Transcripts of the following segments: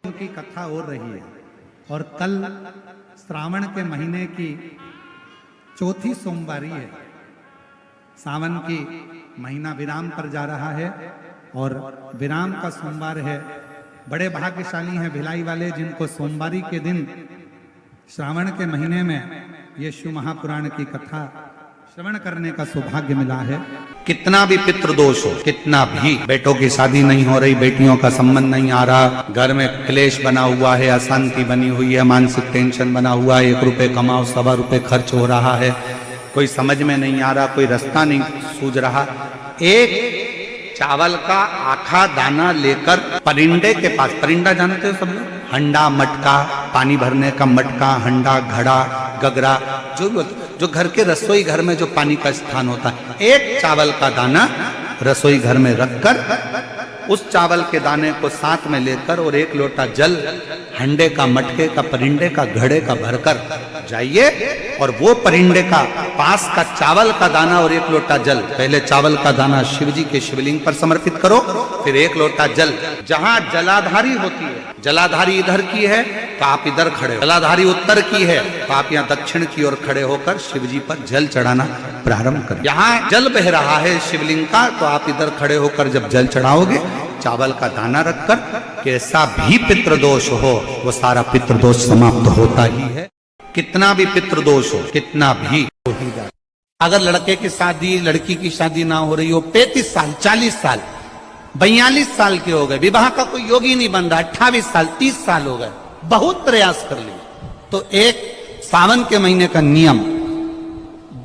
उनकी कथा हो रही है और कल श्रावण के महीने की चौथी सोमवारी है। सावन की महीना विराम पर जा रहा है और विराम का सोमवार है। बड़े भाग्यशाली हैं भिलाई वाले जिनको सोमवारी के दिन श्रावण के महीने में ये शिव महापुराण की कथा श्रवण करने का सौभाग्य मिला है। कितना भी पितृदोष हो, कितना भी बेटों की शादी नहीं हो रही, बेटियों का संबंध नहीं आ रहा, घर में क्लेश बना हुआ है, अशांति बनी हुई है, मानसिक टेंशन बना हुआ है, 1 रुपए कमाओ 1.25 रुपए खर्च हो रहा है, कोई समझ में नहीं आ रहा, कोई रास्ता नहीं सूझ रहा, एक चावल का आखा दाना लेकर परिंदे के पास, परिंदा जानते हो सब लोग, हंडा मटका, पानी भरने का मटका, हंडा घड़ा गगरा, जो घर के रसोई घर में जो पानी का स्थान होता है, एक चावल का दाना रसोई घर में रखकर उस चावल के दाने को साथ में लेकर और 1 लोटा जल हंडे का, मटके का, परिंदे का, घड़े का भरकर जाइए और वो परिंदे का पास का चावल का दाना और 1 लोटा जल, पहले चावल का दाना शिव जी के शिवलिंग पर समर्पित करो, फिर 1 लोटा जल, जहां जलाधारी होती है, जलाधारी इधर की है तो आप इधर खड़े हो, जलाधारी उत्तर की है तो आप यहाँ दक्षिण की ओर खड़े होकर शिव जी पर जल चढ़ाना प्रारंभ करें। यहाँ जल बह रहा है शिवलिंग का तो आप इधर खड़े होकर जब जल चढ़ाओगे चावल का दाना रखकर, कैसा भी पितृदोष हो वो सारा पितृदोष समाप्त होता ही है। कितना भी पितृदोष हो, कितना भी हो ही जाए। अगर लड़के की शादी, लड़की की शादी ना हो रही हो, 35 साल 40 साल 42 साल के हो गए, विवाह का कोई योग ही नहीं बन रहा, 28 साल 30 साल हो गए, बहुत प्रयास कर लिए, तो एक सावन के महीने का नियम,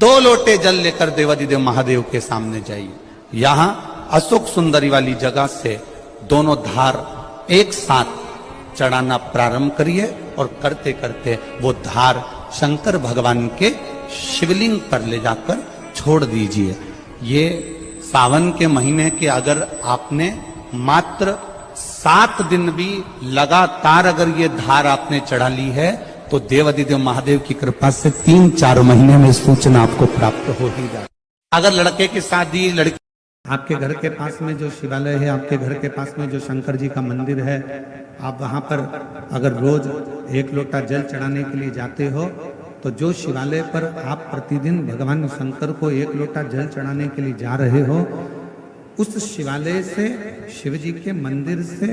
2 लोटे जल लेकर देवादिदेव महादेव के सामने जाइए। यहां अशोक सुंदरी वाली जगह से दोनों धार एक साथ चढ़ाना प्रारंभ करिए और करते करते वो धार शंकर भगवान के शिवलिंग पर ले जाकर छोड़ दीजिए। ये सावन के महीने के अगर आपने मात्र 7 दिन भी लगातार अगर ये धार आपने चढ़ा ली है तो देवादिदेव महादेव की कृपा से 3-4 महीने में सूचना आपको प्राप्त हो ही जाए। अगर लड़के की शादी, लड़की, आपके घर के पास में जो शिवालय है, आपके घर के पास में जो शंकर जी का मंदिर है, आप वहां पर अगर रोज 1 लोटा जल चढ़ाने के लिए जाते हो तो जो शिवालय पर आप प्रतिदिन भगवान शंकर को 1 लोटा जल चढ़ाने के लिए जा रहे हो, उस शिवालय से, शिव जी के मंदिर से,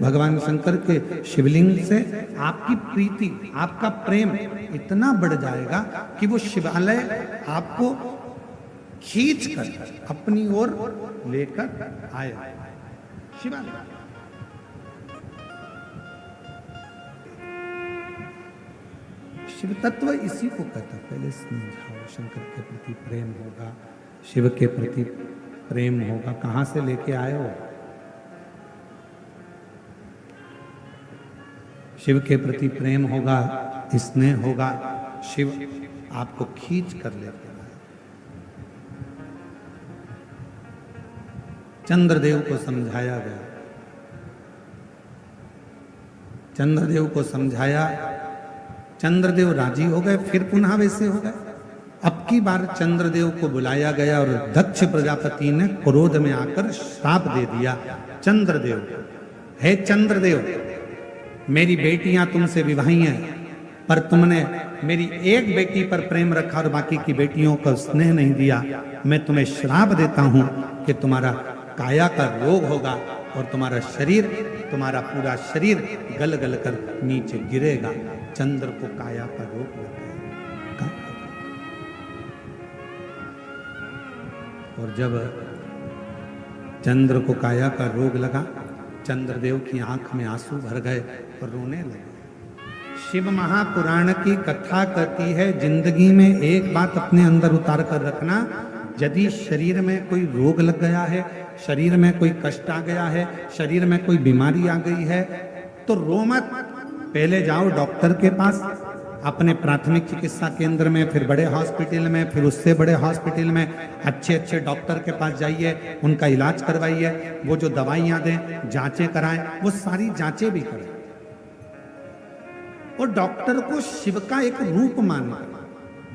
भगवान शंकर के शिवलिंग से आपकी प्रीति, आपका प्रेम इतना बढ़ जाएगा कि वो शिवालय आपको खींच कर अपनी ओर लेकर आए। शिवालय शिव तत्व इसी को कहता। पहले समझाओ, शंकर के प्रति प्रेम होगा, शिव के प्रति प्रेम होगा, कहां से लेके आए हो? शिव के प्रति प्रेम होगा, स्नेह होगा, शिव आपको खींच कर लेते हैं। चंद्रदेव को समझाया गया, चंद्रदेव को समझाया, चंद्रदेव राजी हो गए, फिर पुनः वैसे हो गए। अब की बार चंद्रदेव को बुलाया गया और दक्ष प्रजापति ने क्रोध में आकर श्राप दे दिया। चंद्रदेव, हे चंद्रदेव, मेरी बेटियां तुमसे विवाही हैं, पर तुमने मेरी एक बेटी पर प्रेम रखा और बाकी की बेटियों को स्नेह नहीं दिया। मैं तुम्हें श्राप देता हूं कि तुम्हारा काया का रोग होगा और तुम्हारा शरीर, तुम्हारा पूरा शरीर गल गल कर नीचे गिरेगा। चंद्र को काया का रोग लगा और जब चंद्र को काया का रोग लगा, चंद्रदेव की आंख में आंसू भर गए और रोने लगे। शिव महापुराण की कथा कहती है, जिंदगी में एक बात अपने अंदर उतार कर रखना, यदि शरीर में कोई रोग लग गया है, शरीर में कोई कष्ट आ गया है, शरीर में कोई बीमारी आ गई है, तो रो मत। पहले जाओ डॉक्टर के पास, अपने प्राथमिक चिकित्सा केंद्र में, फिर बड़े हॉस्पिटल में, फिर उससे बड़े हॉस्पिटल में, अच्छे अच्छे डॉक्टर के पास जाइए, उनका इलाज करवाइए, वो जो दवाइयाँ दें, जांचें कराएं, वो सारी जांचें भी करें। और डॉक्टर को शिव का एक रूप मानकर,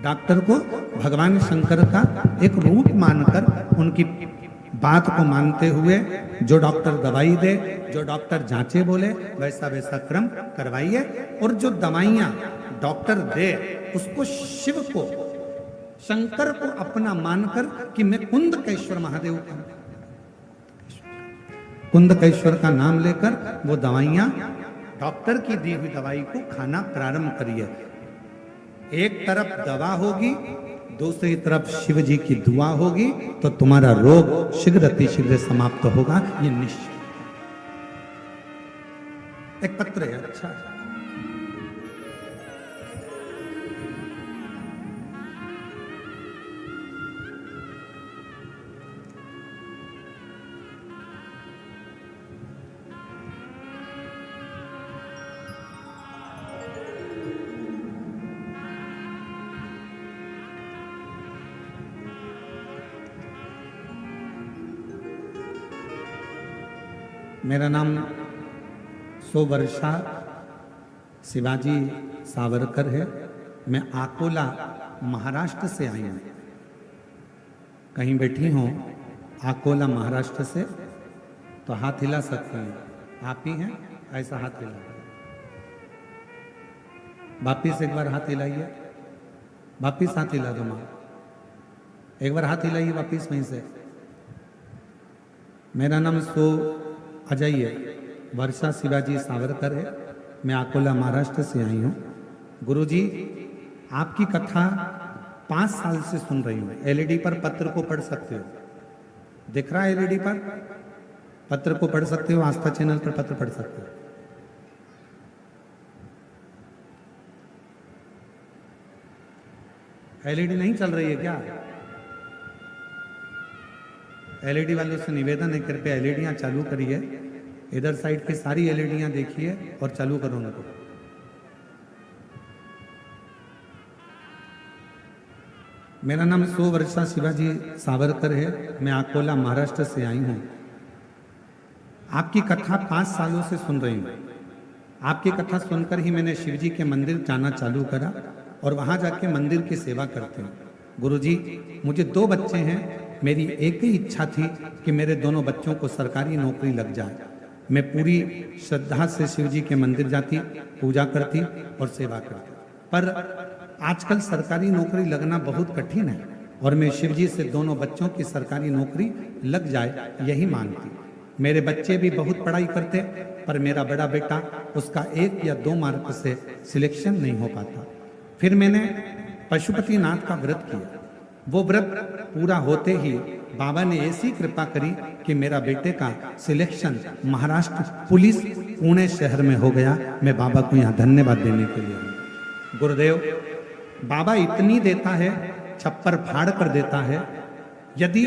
डॉक्टर को भगवान शंकर का एक रूप मानकर उनकी बात को मानते हुए जो डॉक्टर दवाई दे, जो डॉक्टर जांचे बोले, वैसा वैसा क्रम करवाइए। और जो दवाइयां डॉक्टर दे उसको शिव को, शंकर को अपना मानकर कि मैं कुंदकेश्वर महादेव का, कुंदकेश्वर का नाम लेकर वो दवाइयां, डॉक्टर की दी हुई दवाई को खाना प्रारंभ करिए। एक तरफ दवा होगी, दूसरी तरफ शिव जी की दुआ होगी, तो तुम्हारा रोग शीघ्र अतिशीघ्र समाप्त होगा, ये निश्चित। एक पत्र है, अच्छा मेरा नाम सोवर्षा शिवाजी सावरकर है। मैं अकोला महाराष्ट्र से आई हूँ। कहीं बैठी हूँ अकोला महाराष्ट्र से तो हाथ हिला सकते हैं, आप ही हैं, ऐसा हाथ हिला। वापिस एक बार हाथ हिलाइए, वापिस हाथ हिला दो माँ, एक बार हाथ हिलाइए वापिस वहीं से। मेरा नाम अजय वर्षा शिवाजी सावरकर है। मैं अकोला महाराष्ट्र से आई हूँ। गुरुजी, आपकी कथा 5 साल से सुन रही हूँ। एलईडी पर पत्र को पढ़ सकते हो, दिख रहा है एलईडी पर, पत्र को पढ़ सकते हो, आस्था चैनल पर पत्र पढ़ सकते हो। एलईडी नहीं चल रही है क्या? एलईडी वालों से निवेदन है, कृपया एलईडियां चालू करिए। इधर साइड की सारी एलईडियां देखिए और चालू करो उनको। मेरा नाम सोवर्षा शिवाजी सावरकर है। मैं अकोला महाराष्ट्र से आई हूं। आपकी कथा 5 सालों से सुन रही हूं। आपकी कथा सुनकर ही मैंने शिवजी के मंदिर जाना चालू करा और वहां जाके मंदिर की सेवा करते हूँ। गुरुजी, मुझे 2 बच्चे हैं। मेरी एक ही इच्छा थी कि मेरे दोनों बच्चों को सरकारी नौकरी लग जाए। मैं पूरी श्रद्धा से शिव जी के मंदिर जाती, पूजा करती और सेवा करती, पर आजकल सरकारी नौकरी लगना बहुत कठिन है और मैं शिव जी से दोनों बच्चों की सरकारी नौकरी लग जाए यही मांगती। मेरे बच्चे भी बहुत पढ़ाई करते, पर मेरा बड़ा बेटा, उसका 1 या 2 मार्क से सिलेक्शन नहीं हो पाता। फिर मैंने पशुपतिनाथ का व्रत किया। वो व्रत पूरा होते ही बाबा ने ऐसी कृपा करी कि मेरा बेटे का सिलेक्शन महाराष्ट्र पुलिस पुणे शहर में हो गया। मैं बाबा को यहाँ धन्यवाद देने के लिए हूँ। गुरुदेव, बाबा इतनी देता है, छप्पर फाड़ कर देता है। यदि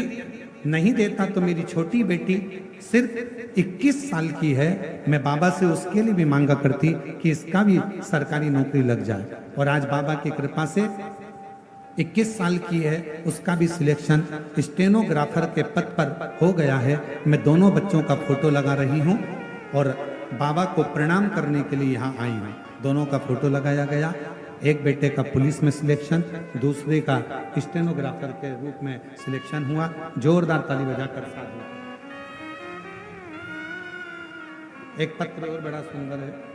नहीं देता तो मेरी छोटी बेटी सिर्फ 21 साल की है, मैं बाबा से उसके लिए भी मांगा करती कि इसका भी सरकारी नौकरी लग जाए। और आज बाबा की कृपा से 21 साल की है, उसका भी सिलेक्शन स्टेनोग्राफर के पद पर हो गया है। मैं दोनों बच्चों का फोटो लगा रही हूँ और बाबा को प्रणाम करने के लिए यहाँ आई हूँ। दोनों का फोटो लगाया गया। एक बेटे का पुलिस में सिलेक्शन, दूसरे का स्टेनोग्राफर के रूप में सिलेक्शन हुआ। जोरदार ताली बजाकर साथ में। एक पत्र और बड़ा सुंदर है।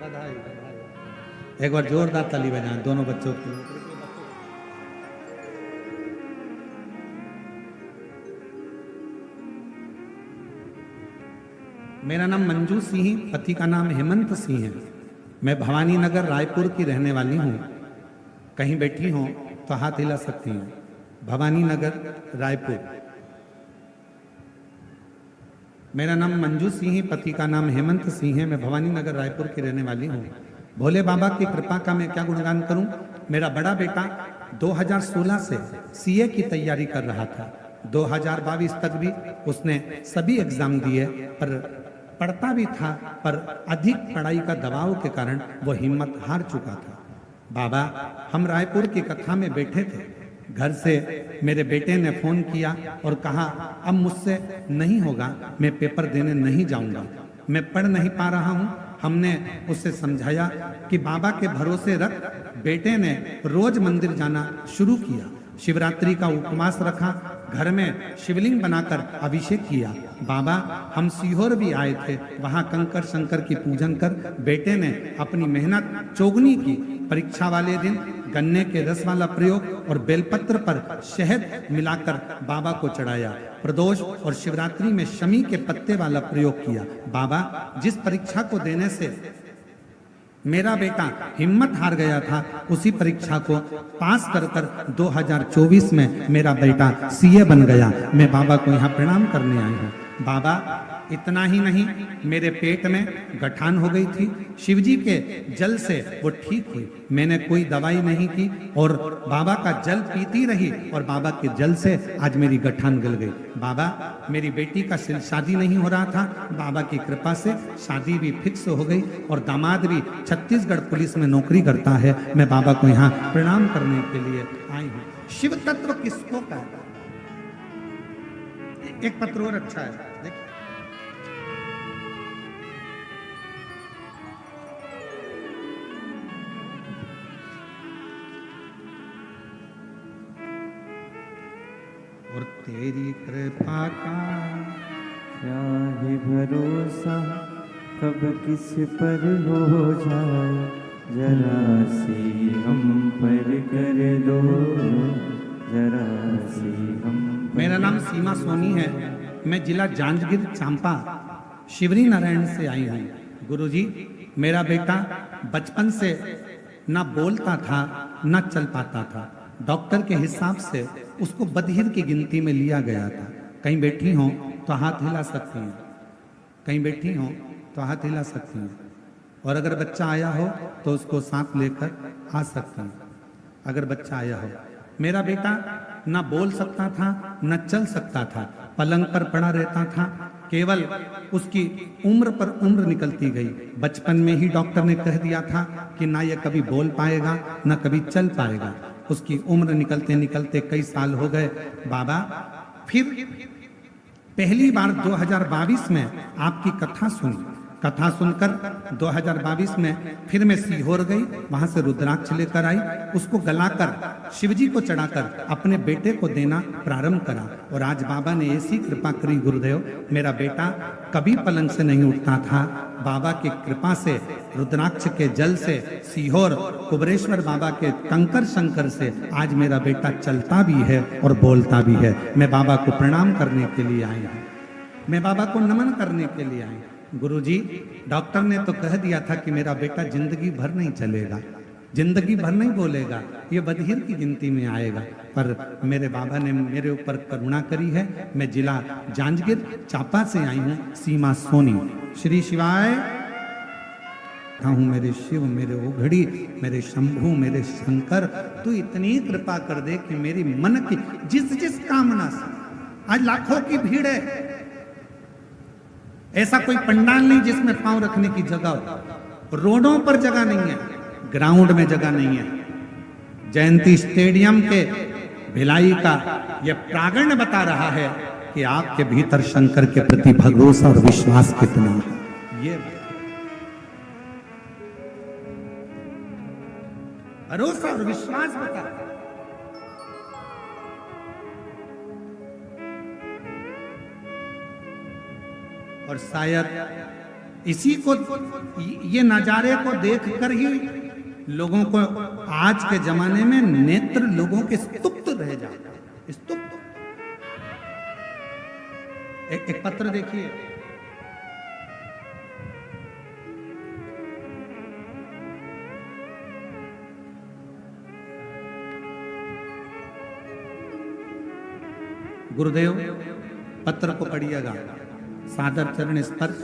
बधाई, बधाई। एक बार जोरदार ताली बजाएं दोनों बच्चों की। मेरा नाम मंजू सिंह, पति का नाम हेमंत सिंह है। मैं भवानी नगर रायपुर की रहने वाली हूँ। कहीं बैठी हूँ तो हाथ हिला सकती हूँ। भवानी नगर रायपुर। मेरा नाम मंजू सिंह, पति का नाम हेमंत सिंह है। मैं भवानी नगर रायपुर की रहने वाली हूँ। भोले बाबा की कृपा का मैं क्या गुणगान करूं। मेरा बड़ा बेटा 2016 से सीए की तैयारी कर रहा था। 2022 तक भी उसने सभी एग्जाम दिए, पर पढ़ता भी था, पर अधिक पढ़ाई का दबाव के कारण वो हिम्मत हार चुका था। बाबा, हम रायपुर की कथा में बैठे थे। घर से मेरे बेटे ने फोन किया और कहा, अब मुझसे नहीं होगा, मैं पेपर देने नहीं जाऊंगा, मैं पढ़ नहीं पा रहा हूं, हमने उसे समझाया कि बाबा के भरोसे रख। बेटे ने रोज मंदिर जाना शुरू किया, शिवरात्रि का उपवास रखा, घर में शिवलिंग बनाकर अभिषेक किया। बाबा हम सीहोर भी आए थे, वहां कंकर शंकर की पूजन कर बेटे ने अपनी मेहनत चौगुनी की। परीक्षा वाले दिन गन्ने के रस वाला प्रयोग और बेलपत्र पर शहद मिलाकर बाबा को चढ़ाया। प्रदोष और शिवरात्रि में शमी के पत्ते वाला प्रयोग किया। बाबा जिस परीक्षा को देने से मेरा बेटा हिम्मत हार गया था, उसी परीक्षा को पास कर 2024 में मेरा बेटा सीए बन गया। मैं बाबा को यहाँ प्रणाम करने आई हूँ। बाबा इतना ही नहीं, मेरे पेट में गठान हो गई थी, शिवजी के जल से वो ठीक हुई। मैंने कोई दवाई नहीं की और बाबा का जल पीती रही और बाबा के जल से आज मेरी गठान गल गई। बाबा मेरी बेटी का शादी नहीं हो रहा था, बाबा की कृपा से शादी भी फिक्स हो गई और दामाद भी छत्तीसगढ़ पुलिस में नौकरी करता है। मैं बाबा को यहाँ प्रणाम करने के लिए आई हूँ। शिव तत्व किसको कहता है? एक पत्र और अच्छा है, देखिए। और तेरी कृपा का क्या है भरोसा, कब किस पर हो जाए, जरा सी हम पर कर दो, जरा सी हम पर। मेरा नाम सीमा सोनी है, मैं जिला जांजगीर चांपा शिवरी नारायण से आई हूँ। गुरुजी मेरा बेटा बचपन से ना बोलता था ना चल पाता था। डॉक्टर के हिसाब से उसको बधिर की गिनती में लिया गया था। कहीं बैठी हो तो हाथ हिला सकती हैं, कहीं बैठी हो तो हाथ हिला सकती हैं, और अगर बच्चा आया हो तो उसको साथ लेकर आ सकती हैं अगर बच्चा आया हो। मेरा बेटा ना बोल सकता था न चल सकता था, पलंग पर पड़ा रहता था। केवल उसकी उम्र पर उम्र निकलती गई। बचपन में ही डॉक्टर ने कह दिया था कि ना ये कभी बोल पाएगा ना कभी चल पाएगा। उसकी उम्र निकलते निकलते कई साल हो गए। बाबा फिर पहली बार 2022 में आपकी कथा सुनी। कथा सुनकर 2022 में फिर मैं सीहोर गई, वहां से रुद्राक्ष लेकर आई, उसको गलाकर शिवजी को चढ़ाकर अपने बेटे को देना प्रारंभ करा। और आज बाबा ने ऐसी कृपा करी गुरुदेव, मेरा बेटा कभी पलंग से नहीं उठता था। बाबा की कृपा से, रुद्राक्ष के जल से, सीहोर कुबरेश्वर बाबा के कंकर शंकर से आज मेरा बेटा चलता भी है और बोलता भी है। मैं बाबा को प्रणाम करने के लिए आई हूँ, मैं बाबा को नमन करने के लिए आई। गुरुजी डॉक्टर ने तो कह दिया था कि मेरा बेटा जिंदगी भर नहीं चलेगा, जिंदगी भर नहीं बोलेगा, ये बधिर की गिनती में आएगा। पर मेरे बाबा ने मेरे ऊपर करुणा करी है। मैं जिला जांजगीर चांपा से आई हूँ, सीमा सोनी। श्री शिवाय हूँ। मेरे शिव, मेरे ओघड़ी, मेरे शंभू, मेरे शंकर, तू इतनी कृपा कर दे कि मेरी मन की जिस जिस कामना से, आज लाखों की भीड़ है, ऐसा कोई पंडाल नहीं जिसमें पांव रखने की जगह हो, रोडों पर जगह नहीं है, ग्राउंड में जगह नहीं है। जयंती स्टेडियम के भिलाई का यह प्रांगण बता रहा है कि आपके भीतर शंकर के प्रति भरोसा और विश्वास कितना है। ये भरोसा और विश्वास बता। और शायद इसी को, ये नजारे को देखकर ही लोगों को आज के जमाने में नेत्र लोगों के स्तुप्त रह जाते हैं, स्तुप्त। एक पत्र देखिए, गुरुदेव पत्र को पढ़िएगा। सादर चरण स्पर्श।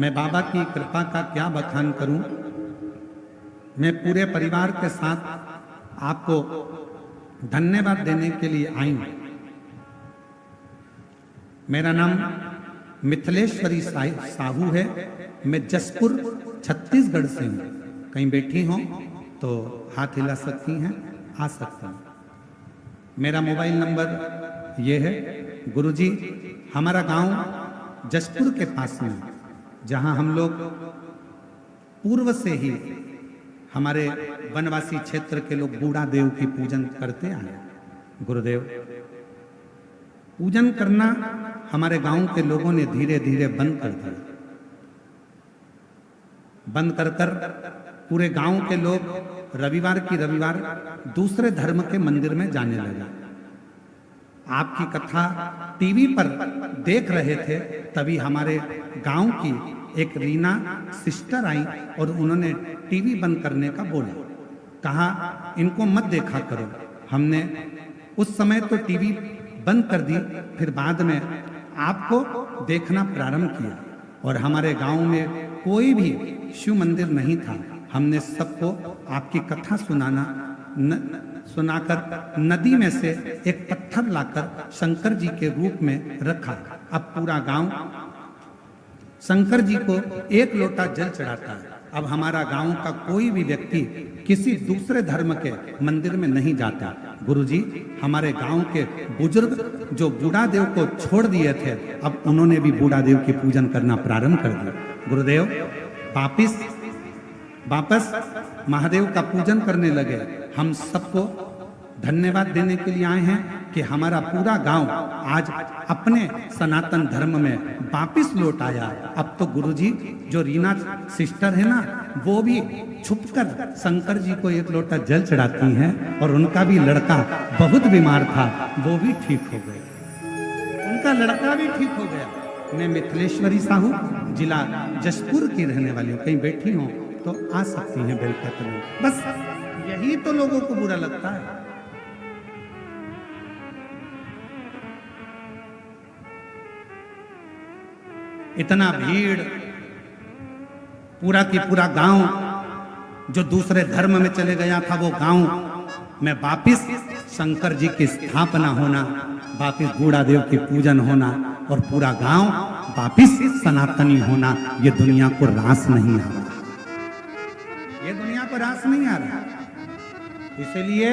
मैं बाबा की कृपा का क्या बखान करूं। मैं पूरे परिवार के साथ आपको धन्यवाद देने के लिए आई हूं। मेरा नाम मिथिलेश्वरी साहू है। मैं जसपुर छत्तीसगढ़ से हूं। कहीं बैठी हो तो हाथ हिला सकती हैं, आ सकती हैं। मेरा मोबाइल नंबर ये है। गुरुजी हमारा गांव जसपुर के पास में, जहां हम लोग पूर्व से ही हमारे वनवासी क्षेत्र के लोग बूढ़ा देव की पूजन करते आए। गुरुदेव पूजन करना हमारे गांव के लोगों ने धीरे धीरे बंद कर दिया। बंद कर कर पूरे गांव के लोग रविवार की रविवार दूसरे धर्म के मंदिर में जाने लगा। आपकी कथा टीवी पर देख रहे थे, तभी हमारे गांव की एक रीना सिस्टर आई और उन्होंने टीवी बंद करने का बोला, कहा इनको मत देखा करो। हमने उस समय तो टीवी बंद कर दी, फिर बाद में आपको देखना प्रारंभ किया और हमारे गांव में कोई भी शिव मंदिर नहीं था। हमने सबको आपकी कथा सुनाकर नदी में से एक पत्थर लाकर शंकर जी के रूप में रखा। अब पूरा गांव शंकर जी को एक लोटा जल चढ़ाता है। अब हमारा गांव का कोई भी व्यक्ति किसी दूसरे धर्म के मंदिर में नहीं जाता। गुरुजी, हमारे गांव के बुजुर्ग जो बूढ़ा देव को छोड़ दिए थे, अब उन्होंने भी बूढ़ा देव की पूजन करना प्रारंभ कर दिया। गुरुदेव वापस महादेव का पूजन करने लगे। हम सबको धन्यवाद देने के लिए आए हैं कि हमारा पूरा गांव आज अपने सनातन धर्म में वापिस लौट आया। अब तो गुरुजी जो रीना सिस्टर है ना, वो भी छुपकर शंकर जी को एक लोटा जल चढ़ाती हैं और उनका भी लड़का बहुत बीमार था, वो भी ठीक हो गया। उनका लड़का भी ठीक हो गया। मैं मिथिलेश्वरी साहू, जिला जशपुर की रहने वाली हूँ। कहीं बैठी हूँ तो आ सकती हैं बेलपत्र में। बस यही तो लोगों को बुरा लगता है। इतना भीड़, पूरा की पूरा गांव जो दूसरे धर्म में चले गया था, वो गांव में वापिस शंकर जी की स्थापना होना, वापिस बूढ़ा देव की पूजन होना और पूरा गांव वापिस सनातनी होना, ये दुनिया को रास नहीं आ रहा। ये दुनिया को रास नहीं आ रहा। इसलिए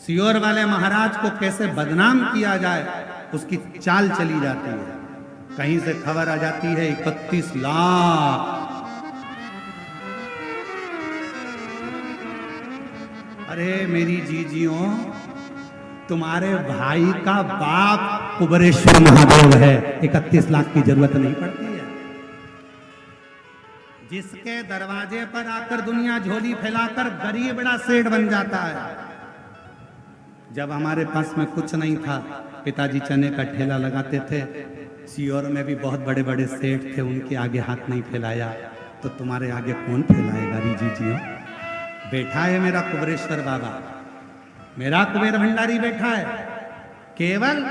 सियोर वाले महाराज को कैसे बदनाम किया जाए, उसकी चाल चली जाती है। कहीं से खबर आ जाती है 31 लाख। अरे मेरी जीजियों, तुम्हारे भाई का बाप कुबेरेश्वर महादेव है, 31 लाख की जरूरत नहीं पड़ती है। जिसके दरवाजे पर आकर दुनिया झोली फैलाकर गरीब बड़ा सेठ बन जाता है। जब हमारे पास में कुछ नहीं था, पिताजी चने का ठेला लगाते थे, सियोर में भी बहुत बड़े बड़े सेठ थे, उनके आगे हाथ नहीं फैलाया, तो तुम्हारे आगे कौन फैलाएगा री जीजियो। बैठा है मेरा कुबेरेश्वर बाबा, मेरा कुबेर भंडारी बैठा है। केवल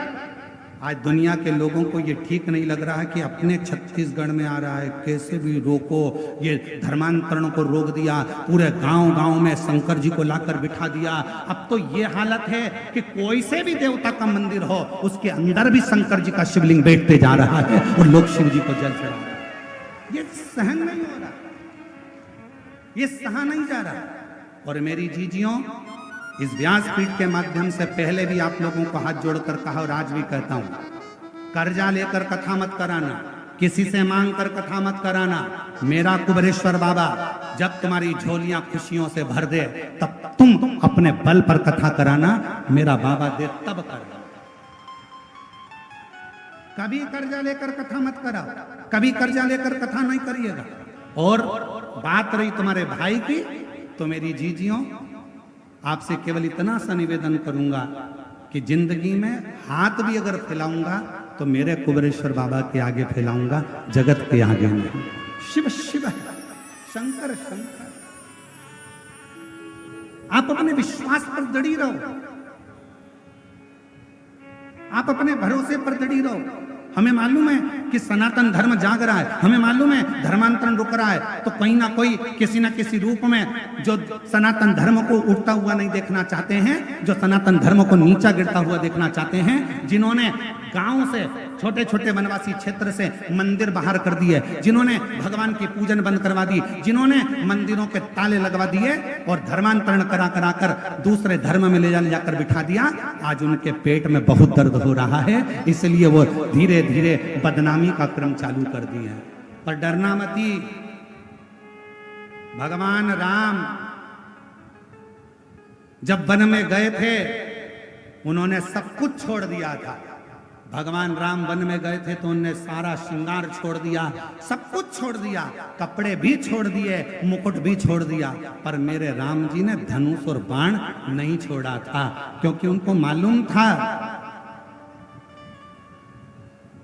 आज दुनिया के लोगों को ये ठीक नहीं लग रहा है कि अपने छत्तीसगढ़ में आ रहा है, कैसे भी रोको। ये धर्मांतरण को रोक दिया, पूरे गांव गांव में शंकर जी को लाकर बिठा दिया। अब तो ये हालत है कि कोई से भी देवता का मंदिर हो, उसके अंदर भी शंकर जी का शिवलिंग बैठते जा रहा है और लोग शिव जी को जल चढ़ा रहे हैं। ये सहन नहीं हो रहा, ये सहा नहीं जा रहा। और मेरी जीजियों, इस व्यासपीठ के माध्यम से पहले भी आप लोगों को हाथ जोड़कर कहा और आज भी कहता हूं, कर्जा लेकर कथा मत कराना, किसी से मांग कर कथा मत कराना। मेरा कुबेरेश्वर बाबा जब तुम्हारी झोलियां खुशियों से भर दे, तब तुम अपने बल पर कथा कराना। मेरा बाबा दे तब करना। कभी कर्जा लेकर कथा मत कराओ, कभी कर्जा लेकर कथा नहीं करिएगा। और बात रही तुम्हारे भाई की, तो मेरी जीजियों, आपसे केवल इतना सा निवेदन करूंगा कि जिंदगी में हाथ भी अगर फैलाऊंगा तो मेरे कुबेरेश्वर बाबा के आगे फैलाऊंगा, जगत के आगे नहीं। शिव शिव, शंकर शंकर। आप अपने विश्वास पर दृढ़ी रहो, आप अपने भरोसे पर दृढ़ी रहो। हमें मालूम है कि सनातन धर्म जाग रहा है, हमें मालूम है धर्मांतरण रुक रहा है, तो कहीं ना कोई किसी ना किसी रूप में जो सनातन धर्म को उठता हुआ नहीं देखना चाहते हैं, जो सनातन धर्म को नीचा गिरता हुआ देखना चाहते हैं, जिन्होंने गांव से, छोटे छोटे वनवासी क्षेत्र से मंदिर बाहर कर दिए, जिन्होंने भगवान की पूजन बंद करवा दी, जिन्होंने मंदिरों के ताले लगवा दिए और धर्मांतरण करा करा कर दूसरे धर्म में ले जाकर बिठा दिया, आज उनके पेट में बहुत दर्द हो रहा है। इसलिए वो धीरे धीरे बदनामी का क्रम चालू कर दिए हैं। पर डरना मती, भगवान राम जब वन में गए थे उन्होंने सब कुछ छोड़ दिया था। भगवान राम वन में गए थे तो उन्होंने सारा श्रृंगार छोड़ दिया, सब कुछ छोड़ दिया, कपड़े भी छोड़ दिए, मुकुट भी छोड़ दिया। पर मेरे राम जी ने धनुष और बाण नहीं छोड़ा था, क्योंकि उनको मालूम था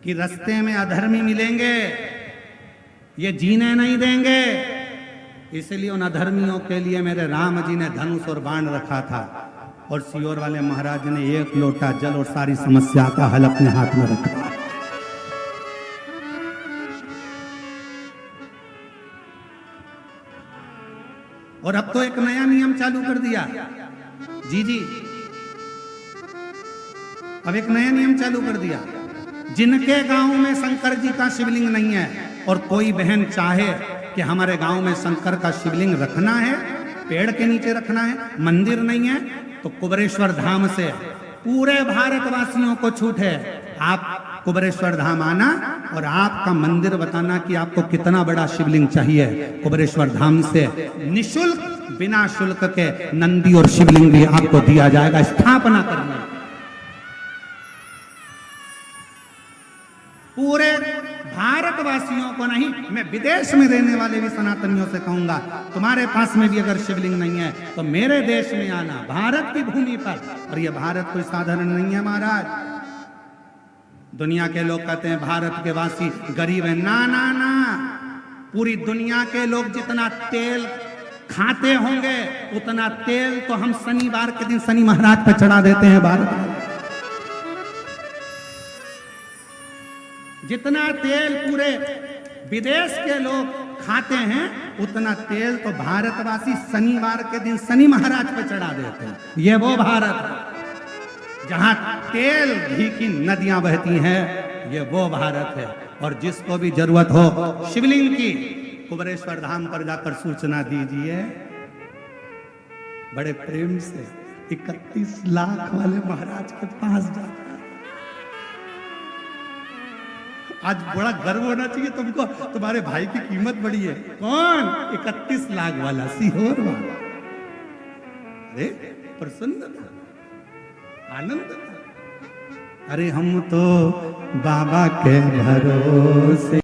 कि रास्ते में अधर्मी मिलेंगे, ये जीने नहीं देंगे। इसलिए उन अधर्मियों के लिए मेरे राम जी ने धनुष और बाण रखा था। और सियोर वाले महाराज ने एक लोटा जल और सारी समस्या का हल अपने हाथ में रखा। और अब तो एक नया नियम चालू कर दिया। जी, अब एक नया नियम चालू कर दिया। जिनके गांव में शंकर जी का शिवलिंग नहीं है और कोई बहन चाहे कि हमारे गांव में शंकर का शिवलिंग रखना है, पेड़ के नीचे रखना है, मंदिर नहीं है, तो कुबेरेश्वर धाम से पूरे भारतवासियों को छूट है। आप कुबेरेश्वर धाम आना और आपका मंदिर बताना कि आपको कितना बड़ा शिवलिंग चाहिए। कुबेरेश्वर धाम से निशुल्क, बिना शुल्क के नंदी और शिवलिंग भी आपको दिया जाएगा स्थापना करने। पूरे भारतवासियों को नहीं, मैं विदेश में रहने वाले भी सनातनियों से कहूंगा, तुम्हारे पास में भी अगर शिवलिंग नहीं है तो मेरे देश में आना, भारत की भूमि पर। और ये भारत कोई साधारण नहीं है महाराज। दुनिया के लोग कहते हैं भारत के वासी गरीब है। ना ना ना, पूरी दुनिया के लोग जितना तेल खाते होंगे उतना तेल तो हम शनिवार के दिन शनि महाराज पे चढ़ा देते हैं। भारत में जितना तेल पूरे विदेश के लोग खाते हैं उतना तेल तो भारतवासी शनिवार के दिन शनि महाराज पे चढ़ा देते हैं। ये वो भारत है जहां तेल घी की नदियां बहती हैं, ये वो भारत है। और जिसको भी जरूरत हो शिवलिंग की, कुबेरेश्वर धाम पर जाकर सूचना दीजिए। बड़े प्रेम से 31 लाख वाले महाराज के पास जाकर आज बड़ा गर्व होना चाहिए तुमको, तुम्हारे भाई की कीमत बड़ी है। कौन? 31 लाख वाला सीहोर वाला। अरे प्रसन्न था, आनंद था। अरे हम तो बाबा के भरोसे